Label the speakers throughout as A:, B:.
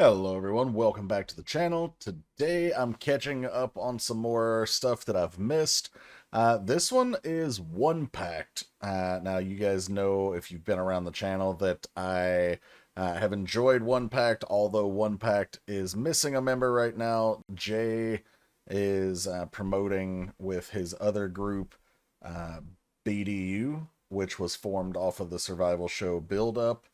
A: Hello everyone, welcome back to the channel. Today I'm catching up on some more stuff that I've missed. This one is One Pact. Now you guys know, if you've been around the channel, that I have enjoyed One Pact, although One Pact is missing a member right now. Jay is promoting with his other group, BDU, which was formed off of the survival show Build Up.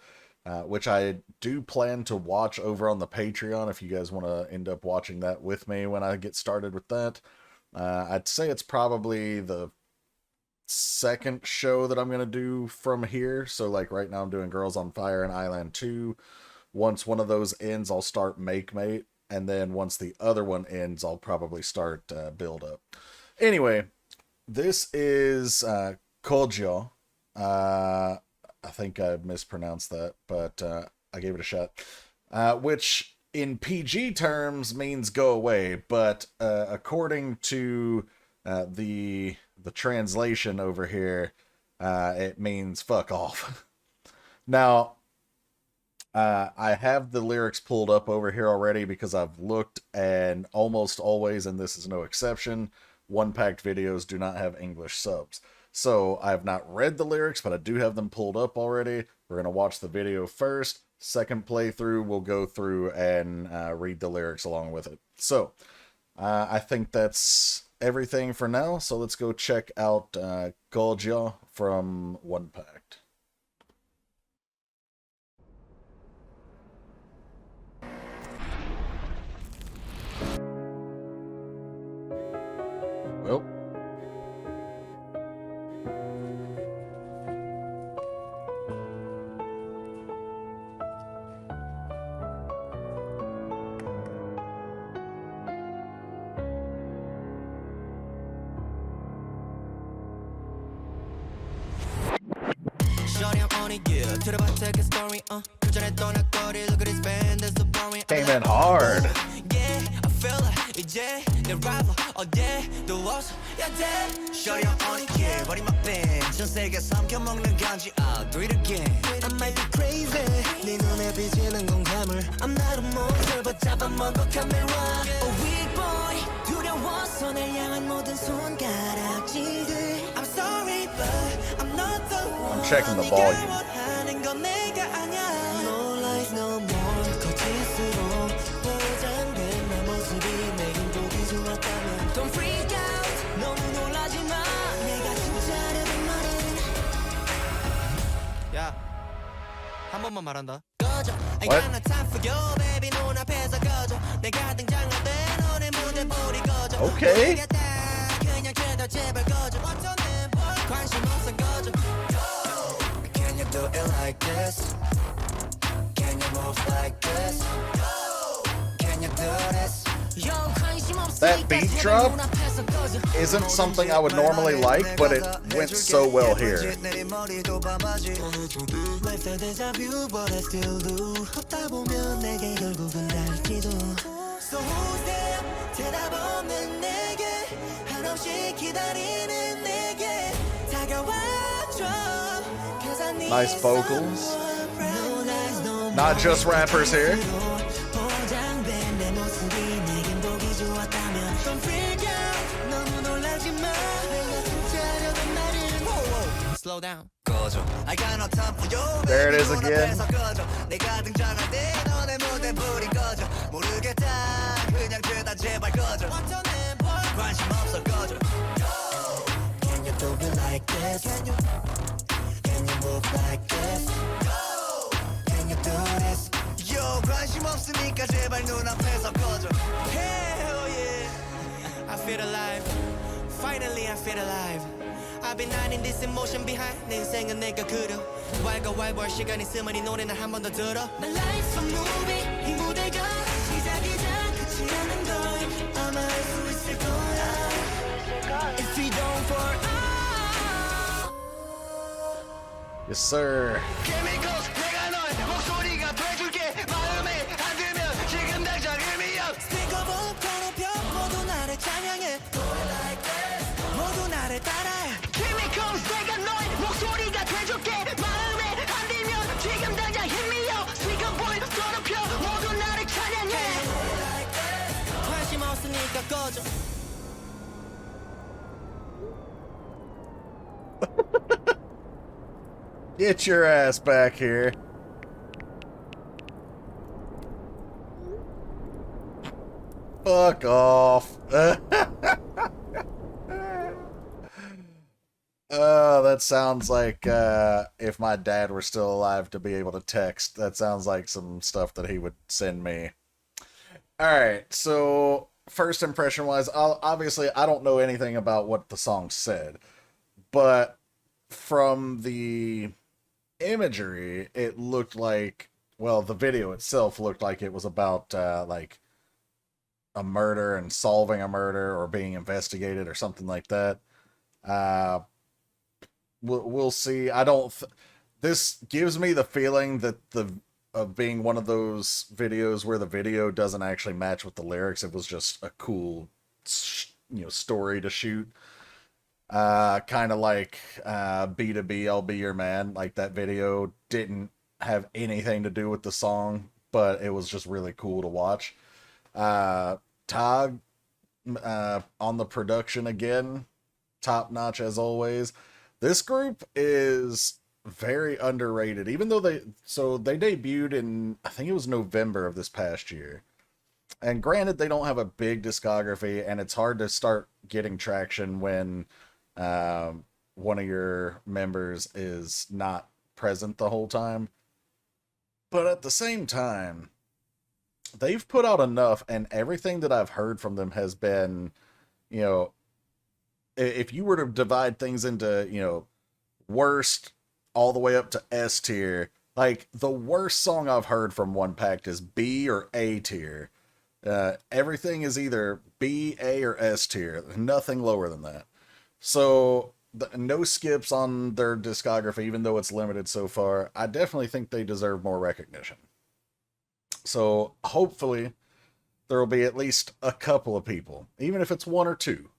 A: Which I do plan to watch over on the Patreon if you guys want to end up watching that with me when I get started with that. I'd say it's probably the second show that I'm going to do from here. So like right now I'm doing Girls on Fire and Island 2. Once one of those ends, I'll start Make Mate. And then once the other one ends, I'll probably start Build Up. Anyway, this is Kojo. I think I mispronounced that, but I gave it a shot. Which, in PG terms, means go away, but according to the translation over here, it means fuck off. Now, I have the lyrics pulled up over here already because I've looked, and almost always, and this is no exception, One Pact videos do not have English subs. So I have not read the lyrics, but I do have them pulled up already. We're going to watch the video first. Second playthrough, we'll go through and read the lyrics along with it. So I think that's everything for now. So let's go check out Gojo from One Pact. Well. Came in hard. I'm checking the volume. What? Okay. Can you do it like this? Can you move like this? Can you do this? That beat drop isn't something I would normally like, but it went so well here. Nice vocals. Not just rappers here.
B: Slow down.
A: There it is again.
B: Can you do it like this? Can you move like this? Can you do this? Yo, 관심 없으니까 제발 눈앞에서 꺼져. Hell yeah. I feel alive. Finally I feel alive. I've been hiding this emotion behind 내 인생은 내가 그려 왈가왈부할 시간 있으면 이 노래는 한 번 더 들어 My life's a movie 이 무대가 시작이자 끝이라는 걸 아마 알 수 있을 거야 If we don't fall out
A: Yes sir.
B: Chemicals 내가 널 목소리가 돼줄게 마음에 안 들면 지금 당장 hit me up Speak up 더 높여 모두 나를 찬양해 Do it like this 모두 나를 따라해 Chemicals 내가 너의 목소리가 돼줄게 마음에 안 들면 지금 당장 hit me up Speak up boy 더 높여 모두 나를 찬양해
A: Get your ass back here. Fuck off. That sounds like if my dad were still alive to be able to text. That sounds like some stuff that he would send me. Alright, so first impression wise, obviously I don't know anything about what the song said, but from the imagery, it looked like, well, the video itself looked like it was about like a murder and solving a murder or being investigated or something like that. Uh, we'll see. I don't. This gives me the feeling that the of being one of those videos where the video doesn't actually match with the lyrics. It was just a cool, story to shoot. Kind of like B2B, I'll Be Your Man. Like that video didn't have anything to do with the song, but it was just really cool to watch. Tog on the production again, top notch as always. This group is very underrated, even though they debuted in, I think it was November of this past year. And granted, they don't have a big discography, and it's hard to start getting traction when one of your members is not present the whole time. But at the same time, they've put out enough, and everything that I've heard from them has been, you know, if you were to divide things into, worst all the way up to S tier, like the worst song I've heard from One Pact is B or A tier. Everything is either B, A, or S tier. Nothing lower than that. So no skips on their discography, even though it's limited so far. I definitely think they deserve more recognition. So hopefully there will be at least a couple of people, even if it's one or two,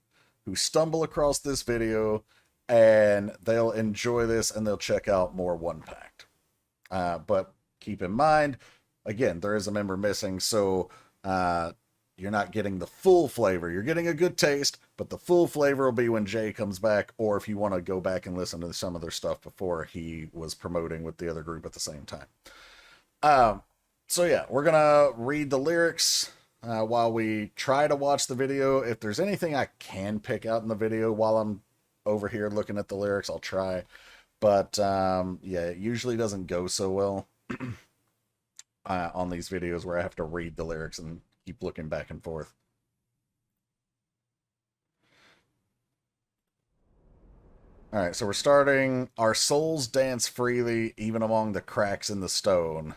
A: who stumble across this video and they'll enjoy this and they'll check out more One Pact. But keep in mind, again, there is a member missing, so you're not getting the full flavor. You're getting a good taste, but the full flavor will be when Jay comes back, or if you want to go back and listen to some of their stuff before he was promoting with the other group at the same time. So yeah, we're gonna read the lyrics while we try to watch the video. If there's anything I can pick out in the video while I'm over here looking at the lyrics, I'll try. But yeah, it usually doesn't go so well on these videos where I have to read the lyrics and keep looking back and forth. All right, so we're starting. Our souls dance freely, even among the cracks in the stone.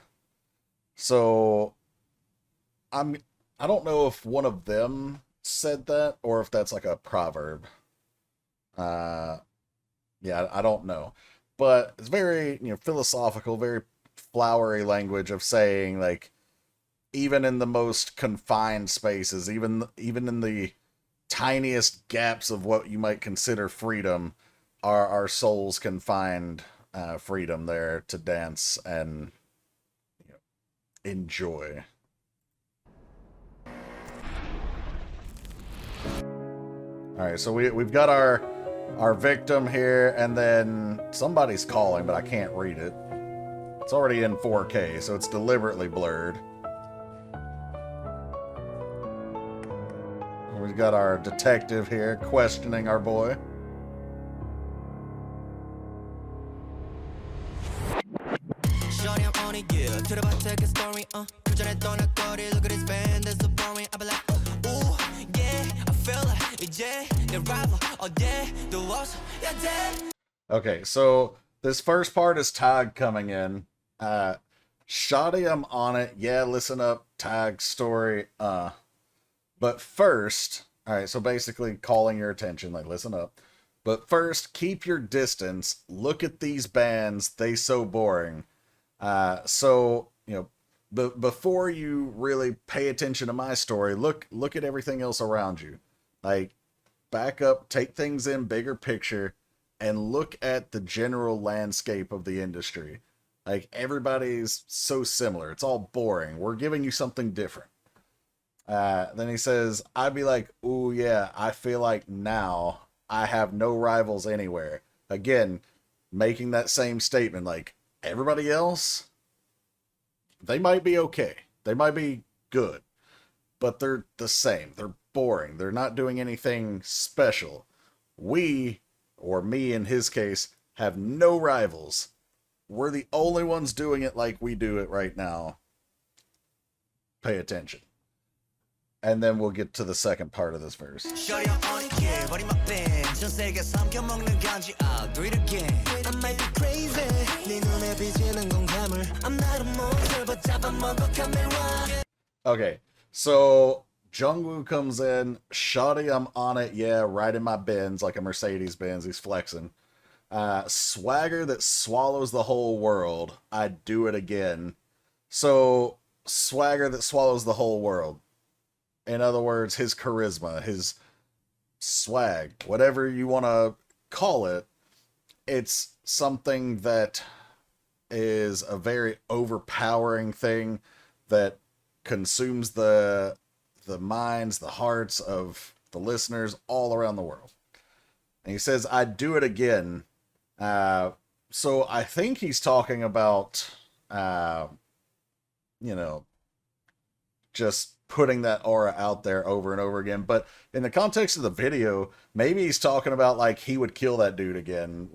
A: So I don't know if one of them said that or if that's like a proverb. Uh, yeah, I don't know, but it's very philosophical, very flowery language of saying like even in the most confined spaces, even in the tiniest gaps of what you might consider freedom, our souls can find freedom there to dance and enjoy. All right, so we've got our victim here, and then somebody's calling, but I can't read it. It's already in 4K, so it's deliberately blurred. We've got our detective here questioning our boy.
B: Shorty, I'm on it, yeah. To the back, take a story, look at this band, that's so boring. I be like, ooh, yeah, I feel like, yeah, the rival, oh yeah, the walls, yeah, dead. Okay, so this first part is Tag coming in. Shotty, I'm on it. Yeah, listen up, Tag story. But first, all right, so basically calling your attention, like, listen up. But first, keep your distance. Look at these bands. They so boring. So, before you really pay attention to my story, look at everything else around you. Like, back up, take things in bigger picture, and look at the general landscape of the industry. Like, everybody's so similar. It's all boring. We're giving you something different. Then he says, I'd be like, ooh, yeah, I feel like now I have no rivals anywhere. Again,
A: making that same statement. Like, everybody else, they might be okay. They might be good, but they're the same. They're boring. They're not doing anything special. We, or me in his case, have no rivals. We're the only ones doing it like we do it right now. Pay attention. And then we'll get to the second part of this verse. Okay, so Jungwoo comes in, Shawty, I'm on it, yeah, riding my Benz like a Mercedes Benz, he's flexing. Swagger that swallows the whole world, I'd do it again. So, swagger that swallows the whole world. In other words, his charisma, his swag, whatever you want to call it, it's something that is a very overpowering thing that consumes the minds, the hearts of the listeners all around the world. And he says, I'd do it again. So I think he's talking about, just putting that aura out there over and over again. But in the context of the video, maybe he's talking about like he would kill that dude again,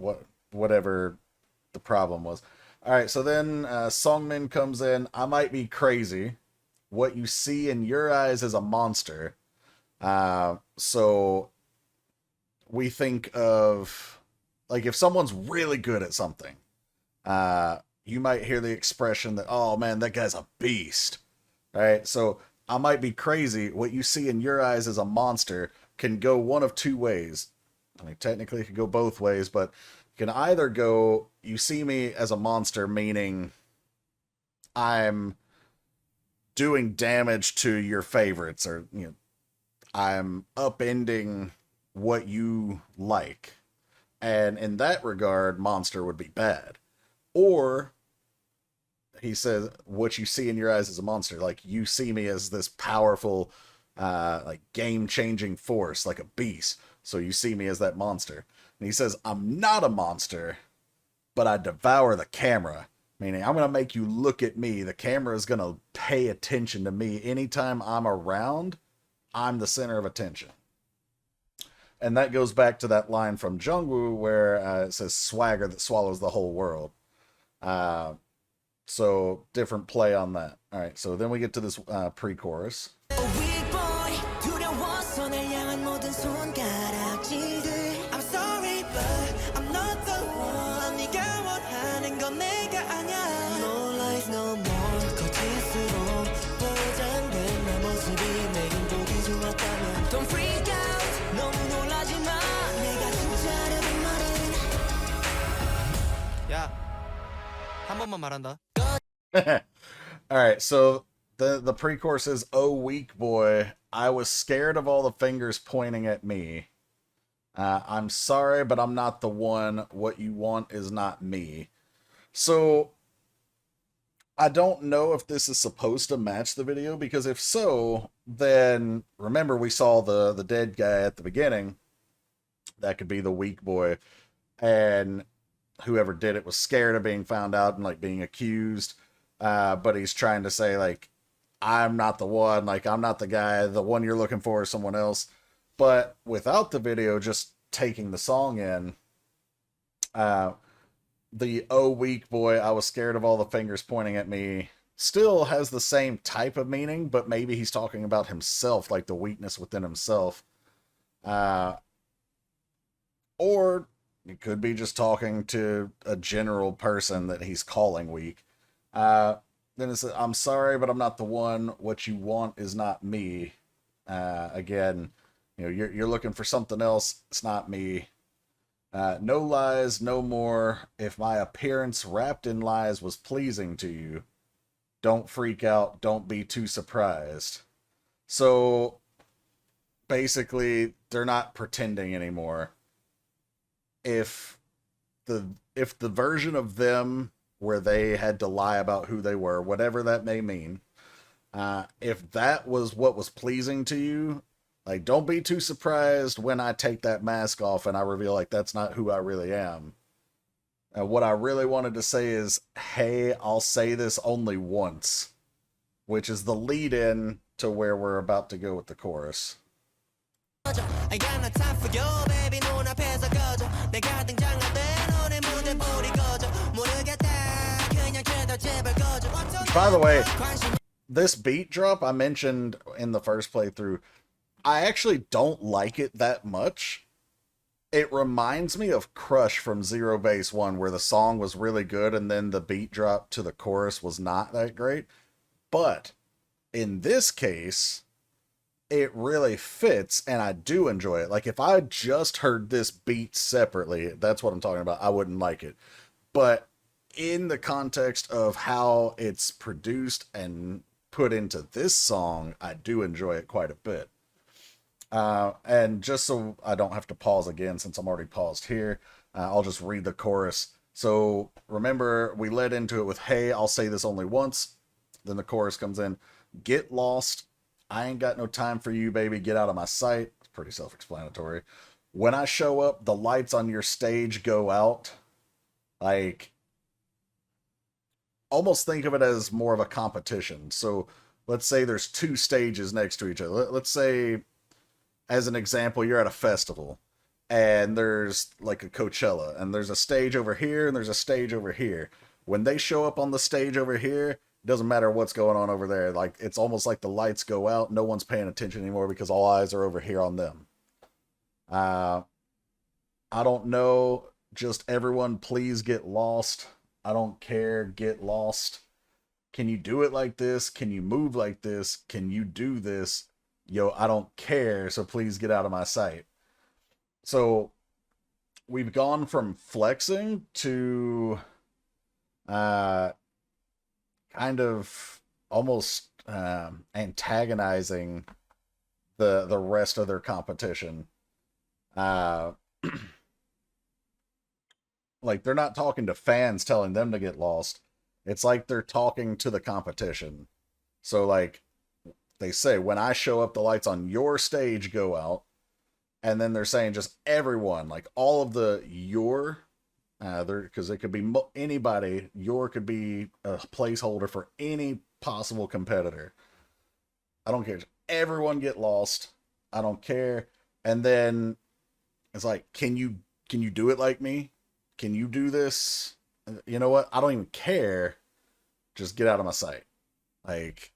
A: whatever the problem was. All right, so then Songmin comes in. I might be crazy. What you see in your eyes is a monster. So we think of, like, if someone's really good at something, you might hear the expression that, oh man, that guy's a beast. All right, so I might be crazy. What you see in your eyes as a monster can go one of two ways. I mean, technically it could go both ways, but it can either go, you see me as a monster, meaning I'm doing damage to your favorites, or, I'm upending what you like. And in that regard, monster would be bad. Or he says, what you see in your eyes is a monster. Like, you see me as this powerful, like, game-changing force, like a beast. So you see me as that monster. And he says, I'm not a monster, but I devour the camera. Meaning, I'm going to make you look at me. The camera is going to pay attention to me. Anytime I'm around, I'm the center of attention. And that goes back to that line from Jungwoo where it says, swagger that swallows the whole world. So, different play on that. All right, so then we get to this pre-chorus. Alright, so the pre-chorus is, oh weak boy, I was scared of all the fingers pointing at me. I'm sorry, but I'm not the one. What you want is not me. So, I don't know if this is supposed to match the video, because if so, then remember we saw the dead guy at the beginning. That could be the weak boy. And whoever did it was scared of being found out and, like, being accused. But he's trying to say, like, I'm not the one. Like, I'm not the guy. The one you're looking for is someone else. But without the video, just taking the song in, the oh weak boy, I was scared of all the fingers pointing at me, still has the same type of meaning, but maybe he's talking about himself, like the weakness within himself. Or it could be just talking to a general person that he's calling weak. Then it says, I'm sorry, but I'm not the one. What you want is not me. Again, you're looking for something else. It's not me. No lies, no more. If my appearance wrapped in lies was pleasing to you, don't freak out. Don't be too surprised. So basically, they're not pretending anymore. If the version of them where they had to lie about who they were, whatever that may mean, if that was what was pleasing to you, like, don't be too surprised when I take that mask off and I reveal, like, that's not who I really am. What I really wanted to say is, hey, I'll say this only once, which is the lead in to where we're about to go with the chorus.
B: I got no time for you, baby. 눈앞에서 꺼져. 내가 등장할 때 너네 무대 불이 꺼져. 모르겠다. 그냥 그래도 제발 꺼져.
A: By the way, this beat drop I mentioned in the first playthrough, I actually don't like it that much. It reminds me of Crush from Zero Base 1, where the song was really good and then the beat drop to the chorus was not that great. But in this case, it really fits, and I do enjoy it. Like, if I just heard this beat separately, that's what I'm talking about, I wouldn't like it. But in the context of how it's produced and put into this song, I do enjoy it quite a bit. And just so I don't have to pause again, since I'm already paused here, I'll just read the chorus. So remember, we led into it with, hey, I'll say this only once. Then the chorus comes in, get lost. I ain't got no time for you, baby. Get out of my sight. It's pretty self-explanatory. When I show up, the lights on your stage go out. Like, almost think of it as more of a competition. So let's say there's two stages next to each other. Let's say, as an example, you're at a festival and there's like a Coachella and there's a stage over here and there's a stage over here. When they show up on the stage over here, it doesn't matter what's going on over there. Like, it's almost like the lights go out. No one's paying attention anymore because all eyes are over here on them. I don't know. Just everyone, please get lost. I don't care. Get lost. Can you do it like this? Can you move like this? Can you do this? Yo, I don't care. So please get out of my sight. So we've gone from flexing to kind of almost antagonizing the rest of their competition. Like, they're not talking to fans telling them to get lost. It's like they're talking to the competition. So, like, they say, when I show up, the lights on your stage go out. And then they're saying just everyone, like all of the your, because it could be anybody. Your could be a placeholder for any possible competitor. I don't care. Everyone get lost. I don't care. And then it's like, can you do it like me? Can you do this? You know what? I don't even care. Just get out of my sight. Like,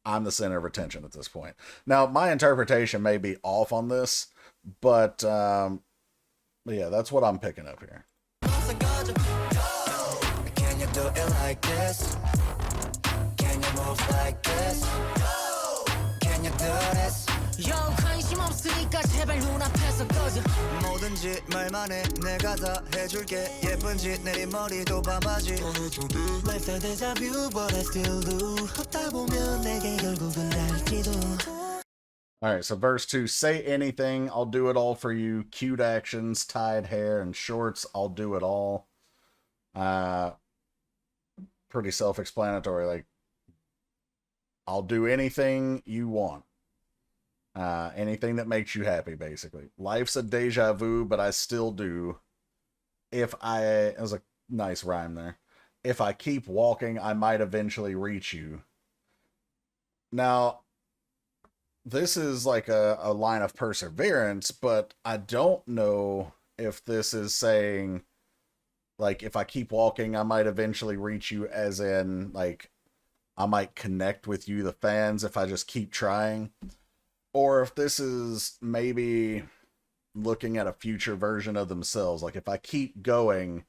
A: I'm the center of attention at this point. Now, my interpretation may be off on this, but yeah, that's what I'm picking up here.
B: Can you do it like this? Can you move like this? Can you do this? 관심 없으니까 제발 눈앞에서 꺼져. 뭐든지 말만 해. 내가 다 해줄게. 예쁜지 내린 머리도 반바지. Life a deja vu, but I still do. 걷다 보면 내게 결국은 닿을지도.
A: Alright, so verse 2, say anything, I'll do it all for you. Cute actions, tied hair, and shorts, I'll do it all. Pretty self-explanatory, like, I'll do anything you want. Anything that makes you happy, basically. Life's a deja vu, but I still do. It was a nice rhyme there. If I keep walking, I might eventually reach you. Now, this is like a line of perseverance, but I don't know if this is saying, like, if I keep walking, I might eventually reach you, as in, like, I might connect with you, the fans, if I just keep trying. Or if this is maybe looking at a future version of themselves. Like, if I keep going,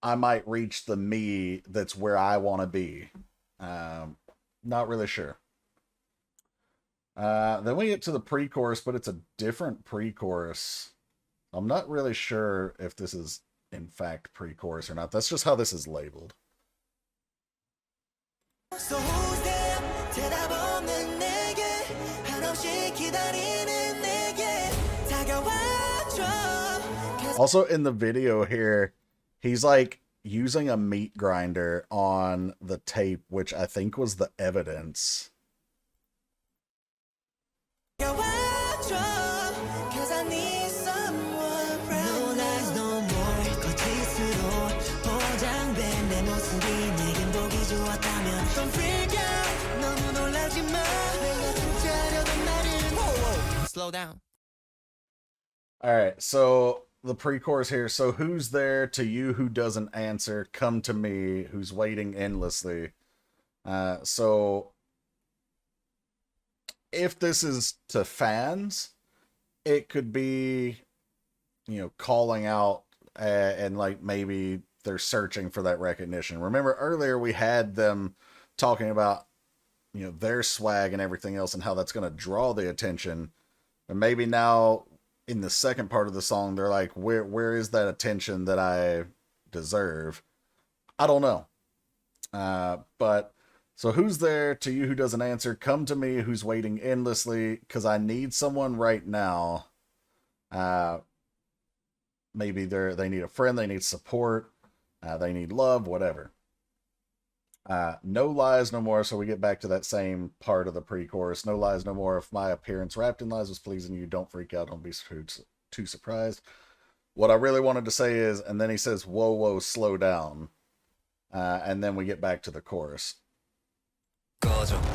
A: I might reach the me that's where I want to be. Not really sure. Then we get to the pre-chorus, but it's a different pre-chorus. I'm not really sure if this is, in fact, pre-chorus or not. That's just how this is labeled.
B: So who's there? 대답 없는 내게 한없이 기다리는 내게 다가와줘.
A: Also, in the video here, he's like using a meat grinder on the tape, which I think was the evidence.
B: 다가와줘. 'Cause I need someone. No lies, no more. 거짓으로 Don't freak out 너무 놀라지 마 내가 주제하려던 말은 Whoa. Slow down.
A: All right, so the pre-chorus here. So who's there to you who doesn't answer? Come to me, who's waiting endlessly. So if this is to fans, it could be, you know, calling out and like maybe they're searching for that recognition. Remember earlier we had them talking about, you know, their swag and everything else and how that's going to draw the attention. And maybe now in the second part of the song, they're like, where is that attention that I deserve? I don't know. But so who's there to you who doesn't answer? Come to me, who's waiting endlessly, because I need someone right now. Maybe they need a friend, they need support, they need love, whatever. No lies no more. So we get back to that same part of the pre-chorus. No lies no more. If my appearance wrapped in lies was pleasing you, don't freak out, don't be too surprised. What I really wanted to say is, and then he says, whoa, whoa, slow down. And then we get back to the chorus.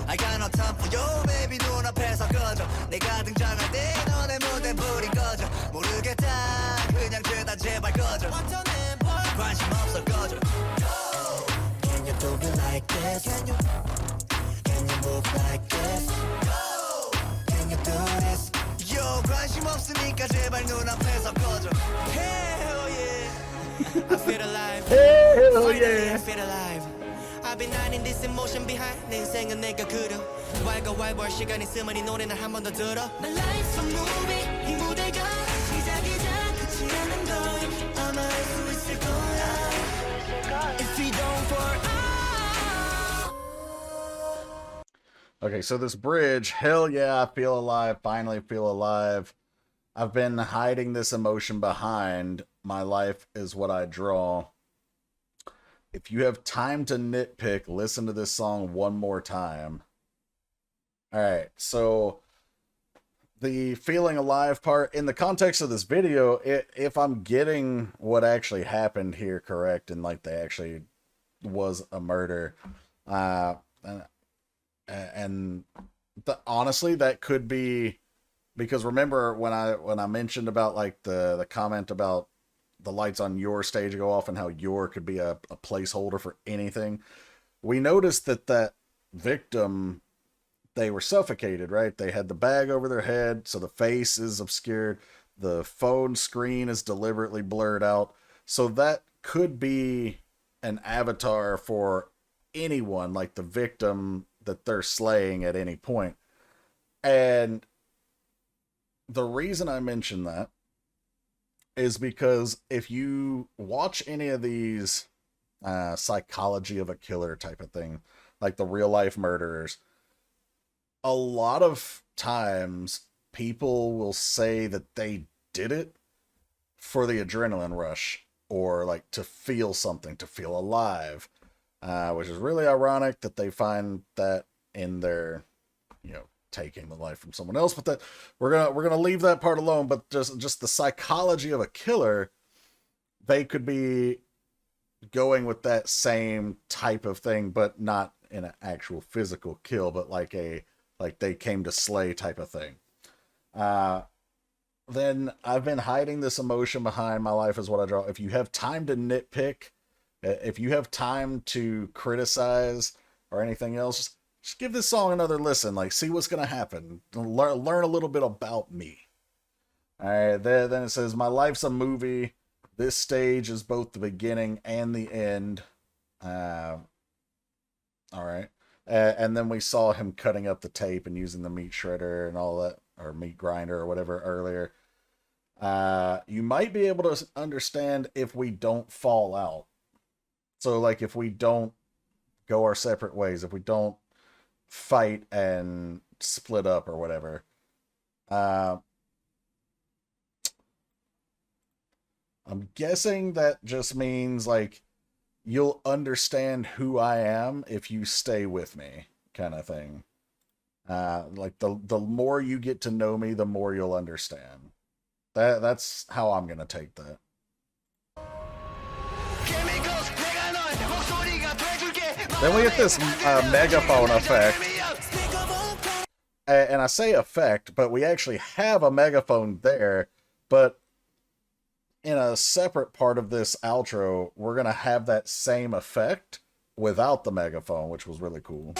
B: I got no time for you, baby. 눈앞에서 꺼져. 내가 등장할 때 너의 무대 불이 꺼져. 모르겠다. 그냥 죄다 제발 꺼져. 관심 없어 꺼져. Can you do it like this? Can you move like this? Can you do this? Yo, 관심 없으니까 제발 눈앞에서 꺼져. Hell yeah. I feel alive.
A: Hell yeah.
B: I feel alive. I've been hiding this emotion behind 내 인생은 내가 그려 왈가왈부할 시간 있으면 이 노래는 한 번 더 들어 My life's a movie 이 무대가 시작이자 끝이라는 걸 아마 알 수 있을 거야 If we don't fall out.
A: Okay, so this bridge, hell yeah, I feel alive, finally feel alive. I've been hiding this emotion behind. My life is what I draw. If you have time to nitpick, listen to this song one more time. All right, so the feeling alive part, in the context of this video, if I'm getting what actually happened here correct, and like they actually was a murder, honestly, that could be, because remember when I mentioned about like the comment about the lights on your stage go off and how your could be a placeholder for anything. We noticed that victim, they were suffocated, right? They had the bag over their head, so the face is obscured. The phone screen is deliberately blurred out. So that could be an avatar for anyone, like the victim that they're slaying at any point. And the reason I mention that is because if you watch any of these psychology of a killer type of thing, like the real life murderers, a lot of times people will say that they did it for the adrenaline rush, or like to feel something, to feel alive, which is really ironic that they find that in their, you know, taking the life from someone else. But that we're gonna leave that part alone. But just the psychology of a killer, they could be going with that same type of thing, but not in an actual physical kill, but like they came to slay type of thing. Then I've been hiding this emotion behind. My life is what I draw. If you have time to nitpick, if you have time to criticize or anything else, just give this song another listen. Like, see what's going to happen. Learn a little bit about me. All right, then it says, my life's a movie. This stage is both the beginning and the end. All right. And then we saw him cutting up the tape and using the meat shredder and all that, or meat grinder or whatever earlier. You might be able to understand if we don't fall out. So, like, if we don't go our separate ways, if we don't fight and split up or whatever. I'm guessing that just means, like, you'll understand who I am if you stay with me, kind of thing. Like, the more you get to know me, the more you'll understand. That's how I'm gonna take that.
B: Chemicals, 내가 너의 목소리가 돼줄게.
A: Then we get this megaphone effect. And I say effect, but we actually have a megaphone there. But in a separate part of this outro, we're going to have that same effect without the megaphone, which was really cool.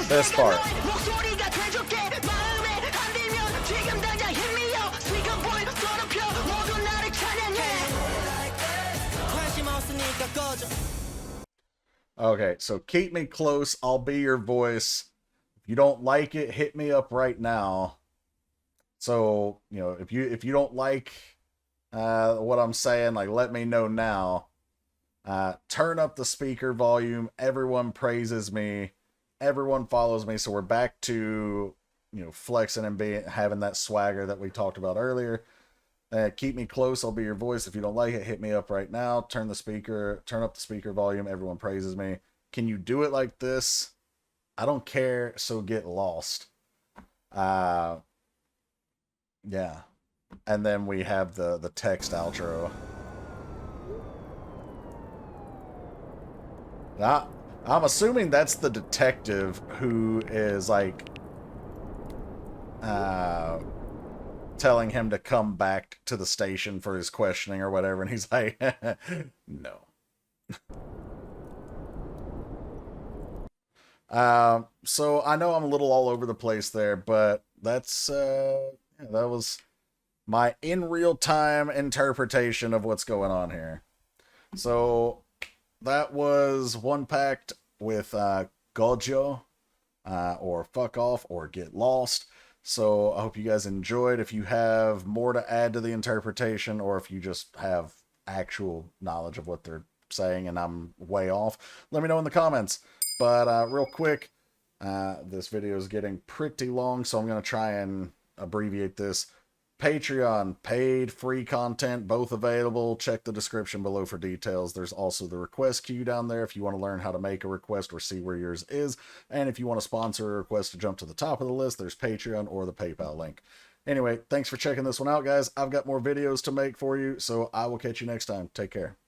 A: This part. Okay, so keep me close, I'll be your voice. If you don't like it, hit me up right now. So, you know, if you don't like what I'm saying, like, let me know now. Turn up the speaker volume. Everyone praises me. Everyone follows me. So we're back to, you know, flexing and having that swagger that we talked about earlier. Keep me close, I'll be your voice. If you don't like it, hit me up right now. Turn up the speaker volume. Everyone praises me. Can you do it like this? I don't care, so get lost. Yeah. And then we have the text outro. I'm assuming that's the detective who is like telling him to come back to the station for his questioning or whatever, and he's like, no. So I know I'm a little all over the place there, but that's that was my in real time interpretation of what's going on here. So that was one pact with Gojo, or fuck off, or get lost. So I hope you guys enjoyed. If you have more to add to the interpretation, or if you just have actual knowledge of what they're saying and I'm way off, let me know in the comments. But real quick, this video is getting pretty long, so I'm going to try and abbreviate this. Patreon, paid, free content, both available. Check the description below for details. There's also the request queue down there if you want to learn how to make a request or see where yours is. And if you want to sponsor a request to jump to the top of the list, there's Patreon or the PayPal link. Anyway, thanks for checking this one out, guys. I've got more videos to make for you, so I will catch you next time. Take care.